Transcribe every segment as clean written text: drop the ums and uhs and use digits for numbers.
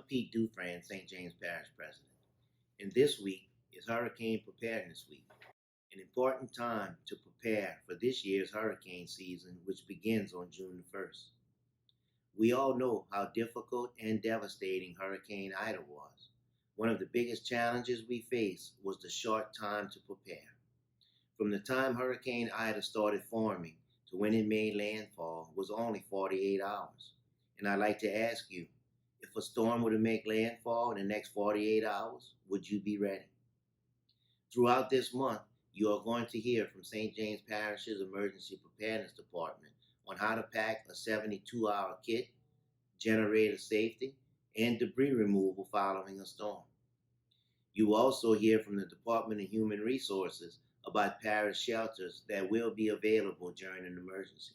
Pete Dufresne, St. James Parish President, and this week is Hurricane Preparedness Week, an important time to prepare for this year's hurricane season, which begins on June the 1st. We all know how difficult and devastating Hurricane Ida was. One of the biggest challenges we faced was the short time to prepare. From the time Hurricane Ida started forming to when it made landfall was only 48 hours. And I'd like to ask you, if a storm were to make landfall in the next 48 hours, would you be ready? Throughout this month, you are going to hear from St. James Parish's Emergency Preparedness Department on how to pack a 72-hour kit, generator safety, and debris removal following a storm. You will also hear from the Department of Human Resources about parish shelters that will be available during an emergency.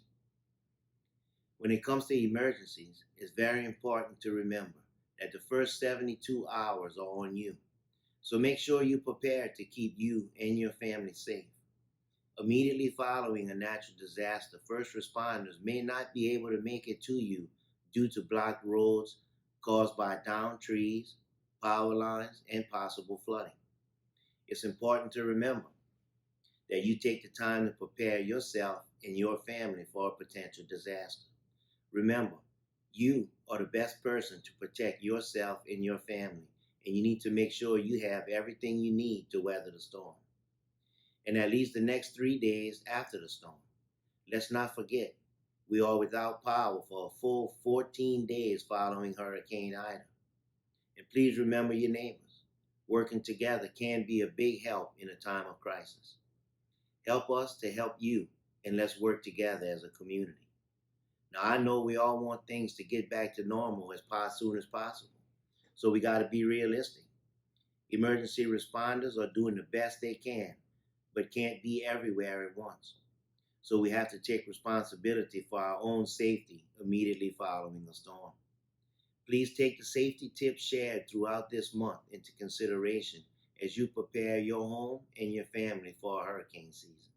When it comes to emergencies, it's very important to remember that the first 72 hours are on you. So make sure you're prepared to keep you and your family safe. Immediately following a natural disaster, first responders may not be able to make it to you due to blocked roads caused by downed trees, power lines, and possible flooding. It's important to remember that you take the time to prepare yourself and your family for a potential disaster. Remember, you are the best person to protect yourself and your family, and you need to make sure you have everything you need to weather the storm. And at least the next 3 days after the storm. Let's not forget, we are without power for a full 14 days following Hurricane Ida. And please remember your neighbors. Working together can be a big help in a time of crisis. Help us to help you, and let's work together as a community. Now, I know we all want things to get back to normal as soon as possible, so we got to be realistic. Emergency responders are doing the best they can, but can't be everywhere at once. So we have to take responsibility for our own safety immediately following a storm. Please take the safety tips shared throughout this month into consideration as you prepare your home and your family for a hurricane season.